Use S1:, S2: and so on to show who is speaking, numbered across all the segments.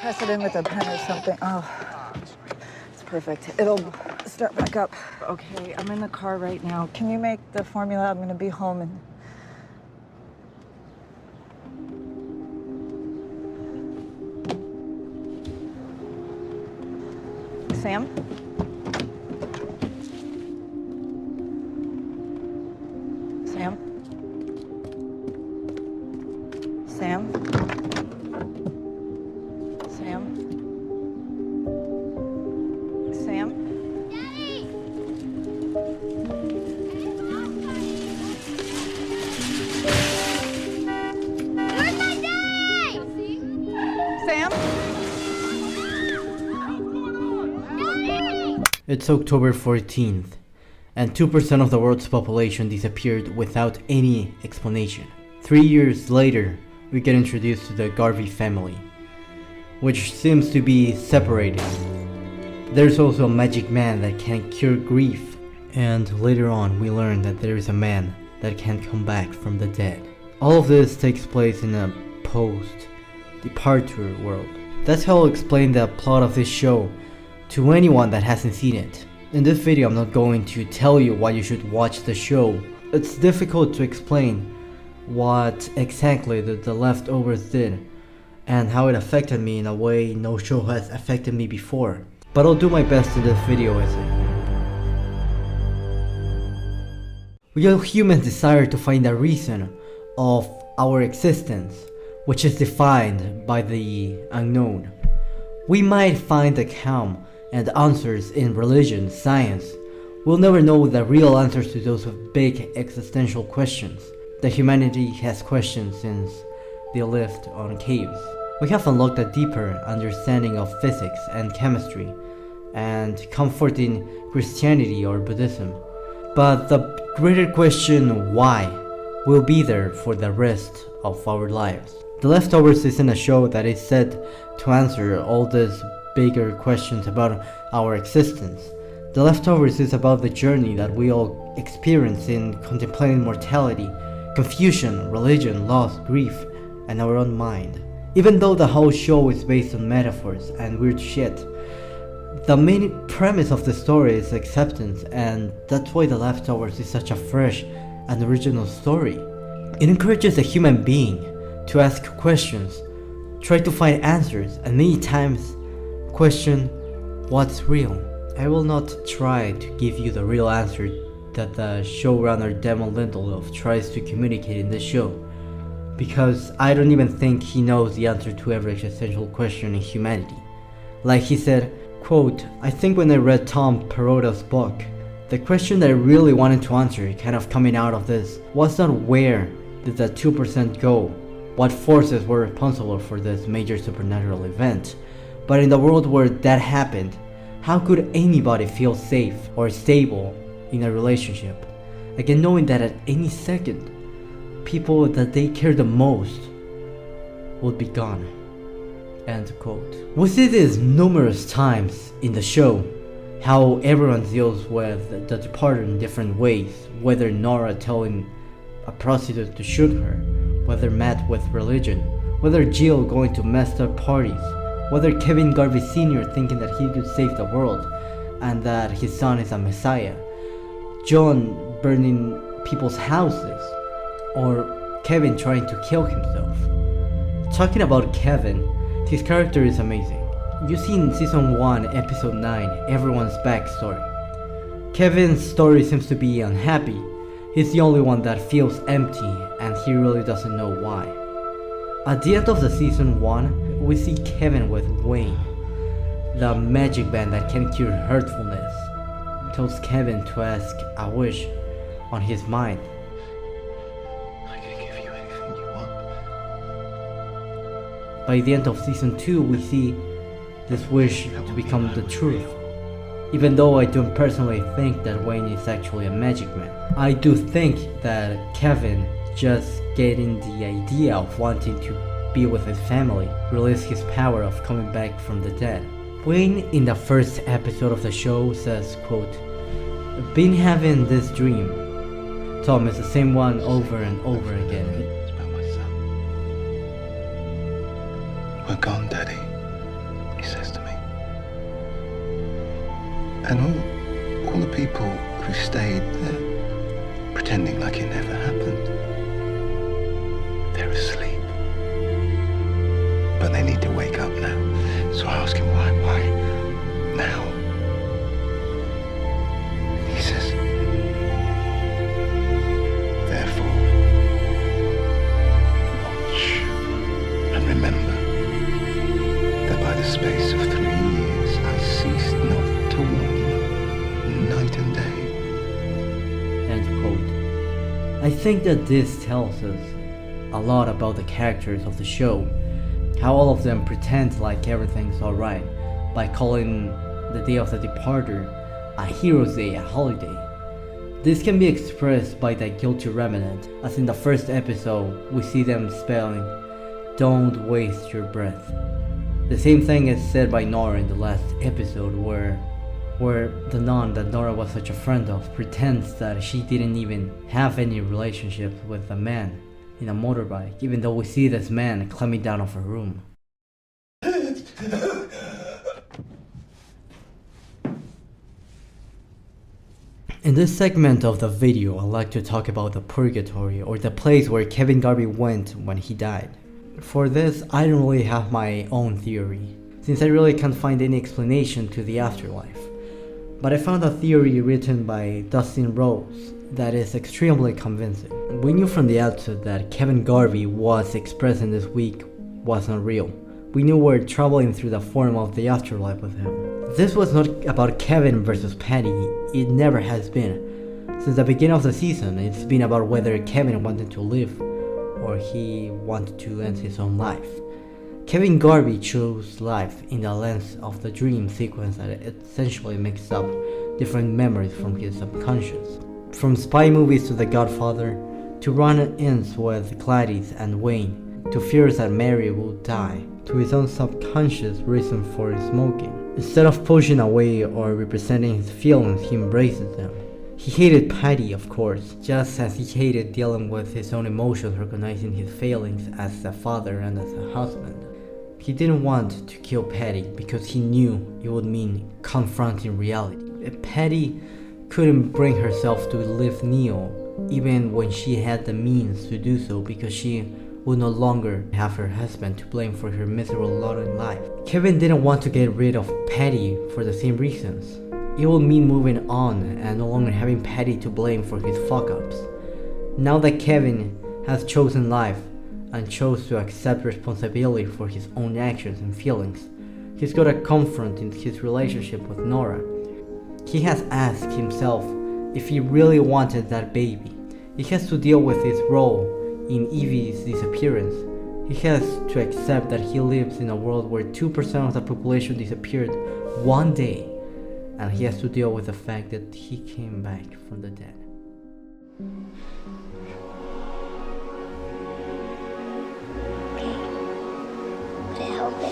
S1: press it in with a pen or something. Oh, it's perfect. It'll start back up. Okay, I'm in the car right now. Can you make the formula? I'm gonna be home and... Sam? Sam? Sam? Sam? Sam?
S2: Daddy! Where's my daddy?
S1: Sam?
S2: Daddy!
S3: It's October 14th, and 2% of the world's population disappeared without any explanation. 3 years later, we get introduced to the Garvey family, which seems to be separated. There's also a magic man that can cure grief, and later on we learn that there is a man that can come back from the dead. All of this takes place in a post-departure world. That's how I'll explain the plot of this show to anyone that hasn't seen it. In this video, I'm not going to tell you why you should watch the show. It's difficult to explain what exactly the leftovers did and how it affected me in a way no show has affected me before. But I'll do my best in this video essay. We all humans desire to find a reason of our existence, which is defined by the unknown. We might find the calm and answers in religion, science. We'll never know the real answers to those big existential questions that humanity has questioned since they lived on caves. We have unlocked a deeper understanding of physics and chemistry and comfort in Christianity or Buddhism. But the greater question, why, will be there for the rest of our lives. The Leftovers isn't a show that is set to answer all these bigger questions about our existence. The Leftovers is about the journey that we all experience in contemplating mortality, confusion, religion, loss, grief, and our own mind. Even though the whole show is based on metaphors and weird shit, the main premise of the story is acceptance, and that's why The Leftovers is such a fresh and original story. It encourages a human being to ask questions, try to find answers, and many times question what's real. I will not try to give you the real answer that the showrunner Damon Lindelof tries to communicate in this show, because I don't even think he knows the answer to every existential question in humanity. Like he said, quote, "I think when I read Tom Perotta's book, the question that I really wanted to answer, kind of coming out of this, was not where did the 2% go, what forces were responsible for this major supernatural event, but in the world where that happened, how could anybody feel safe or stable in a relationship? Again, knowing that at any second, people that they care the most would be gone." End quote. We see this numerous times in the show, how everyone deals with the departed in different ways, whether Nora telling a prostitute to shoot her, whether Matt with religion, whether Jill going to messed up parties, whether Kevin Garvey Sr. thinking that he could save the world and that his son is a messiah, John burning people's houses, or Kevin trying to kill himself. Talking about Kevin, his character is amazing. You see in season 1, episode 9, everyone's backstory. Kevin's story seems to be unhappy. He's the only one that feels empty, and he really doesn't know why. At the end of the season 1, we see Kevin with Wayne, the magic man that can cure hurtfulness, tells Kevin to ask a wish on his mind.
S4: I can give you anything you want.
S3: By the end of season 2, we see this wish to become the truth. Even though I don't personally think that Wayne is actually a magic man, I do think that Kevin just getting the idea of wanting to be with his family released his power of coming back from the dead. Wayne in the first episode of the show says, quote, "Been having this dream." Tom is the same one over and over again.
S4: It's about my son. We're gone, Daddy. And all the people who stayed there, pretending like it never happened, they're asleep. But they need to wake up now. So I ask him, why now? And he says, therefore, watch and remember that by the space of 3 years I ceased not to warn you, night and day.
S3: End quote. I think that this tells us a lot about the characters of the show, how all of them pretend like everything's alright by calling the day of the departure a hero's day, a holiday. This can be expressed by the Guilty Remnant, as in the first episode we see them spelling, "Don't waste your breath." The same thing is said by Nora in the last episode where the nun that Nora was such a friend of pretends that she didn't even have any relationship with a man in a motorbike, even though we see this man climbing down off a room. In this segment of the video, I'd like to talk about the purgatory, or the place where Kevin Garvey went when he died. For this, I don't really have my own theory, since I really can't find any explanation to the afterlife. But I found a theory written by Dustin Rose that is extremely convincing. We knew from the outset that Kevin Garvey was expressed in this week wasn't real. We knew we were traveling through the form of the afterlife with him. This was not about Kevin versus Patty, it never has been. Since the beginning of the season, it's been about whether Kevin wanted to live or he wanted to end his own life. Kevin Garvey chose life in the lens of the dream sequence that essentially mixed up different memories from his subconscious. From spy movies to The Godfather, to run-ins with Gladys and Wayne, to fears that Mary would die, to his own subconscious reason for smoking. Instead of pushing away or representing his feelings, he embraces them. He hated Patty, of course, just as he hated dealing with his own emotions, recognizing his failings as a father and as a husband. He didn't want to kill Patty because he knew it would mean confronting reality. Patty couldn't bring herself to leave Neil, even when she had the means to do so, because she would no longer have her husband to blame for her miserable lot in life. Kevin didn't want to get rid of Patty for the same reasons. It would mean moving on and no longer having Patty to blame for his fuck-ups. Now that Kevin has chosen life and chose to accept responsibility for his own actions and feelings, he's got to confront in his relationship with Nora. He has asked himself if he really wanted that baby. He has to deal with his role in Evie's disappearance. He has to accept that he lives in a world where 2% of the population disappeared one day, and he has to deal with the fact that he came back from the dead.
S2: Would it help it?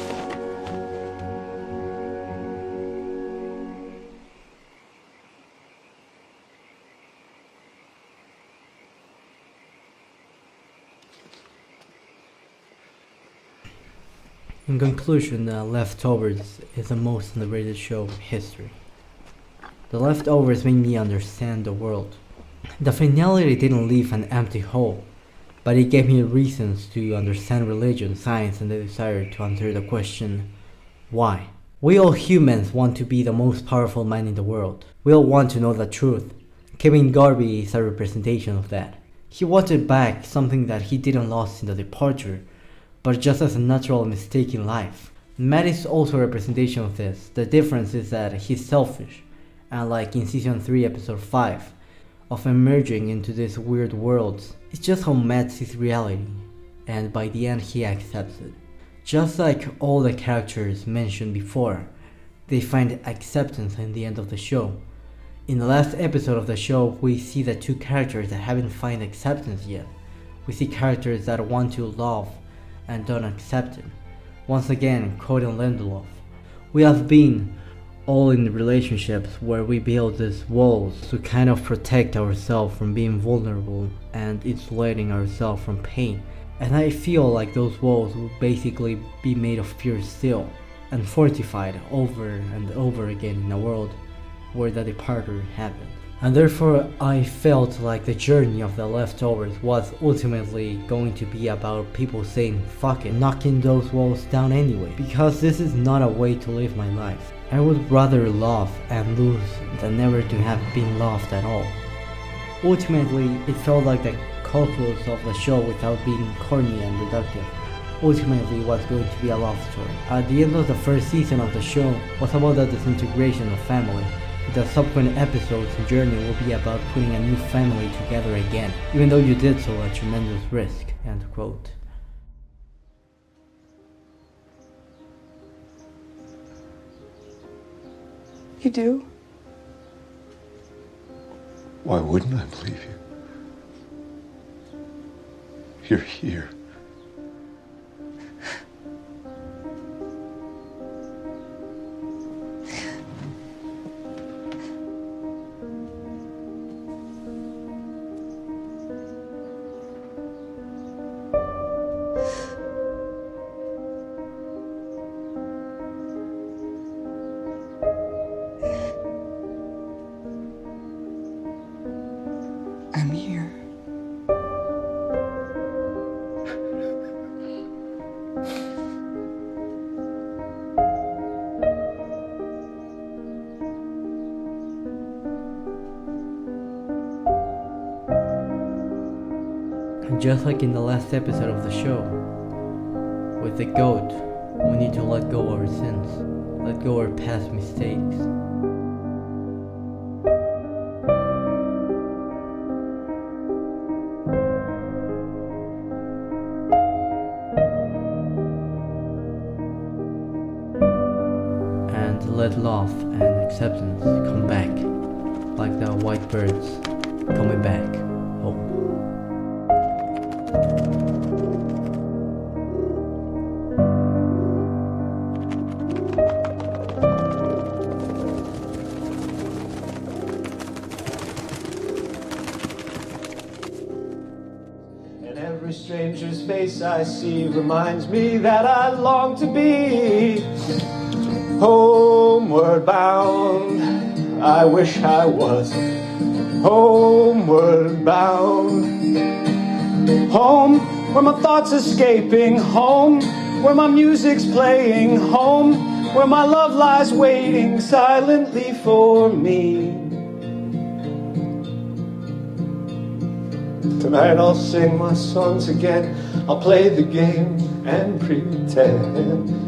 S3: In conclusion, The Leftovers is the most underrated show in history. The Leftovers made me understand the world. The finality didn't leave an empty hole, but it gave me reasons to understand religion, science, and the desire to answer the question, why? We all humans want to be the most powerful man in the world. We all want to know the truth. Kevin Garvey is a representation of that. He wanted back something that he didn't lose in the departure, but just as a natural mistake in life. Matt is also a representation of this. The difference is that he's selfish, and like in season 3 episode 5, of emerging into these weird worlds, it's just how Matt sees reality, and by the end he accepts it. Just like all the characters mentioned before, they find acceptance in the end of the show. In the last episode of the show, we see the two characters that haven't found acceptance yet. We see characters that want to love and don't accept it. Once again, quoting Lindelof, we have been all in relationships where we build these walls to kind of protect ourselves from being vulnerable and insulating ourselves from pain. And I feel like those walls will basically be made of pure steel and fortified over and over again in a world where the departure happened. And therefore I felt like the journey of the leftovers was ultimately going to be about people saying fuck it, knocking those walls down anyway, because this is not a way to live my life. I would rather love and lose than never to have been loved at all. Ultimately, it felt like the calculus of the show, without being corny and reductive, ultimately was going to be a love story. At the end of the first season of the show was about the disintegration of family. The subsequent episodes and journey will be about putting a new family together again, even though you did so at tremendous risk. End quote.
S5: You do?
S4: Why wouldn't I believe you? You're here.
S5: I'm here.
S3: And just like in the last episode of the show, with the goat, we need to let go of our sins, let go of our past mistakes. And let love and acceptance come back, like the white birds coming back home.
S6: And every stranger's face I see reminds me that I long to be homeward bound. I wish I was homeward bound. Home, where my thoughts escaping. Home, where my music's playing. Home, where my love lies waiting silently for me. Tonight I'll sing my songs again. I'll play the game and pretend.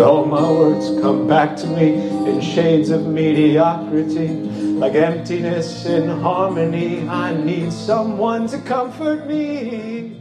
S6: All my words come back to me in shades of mediocrity, like emptiness in harmony. I need someone to comfort me.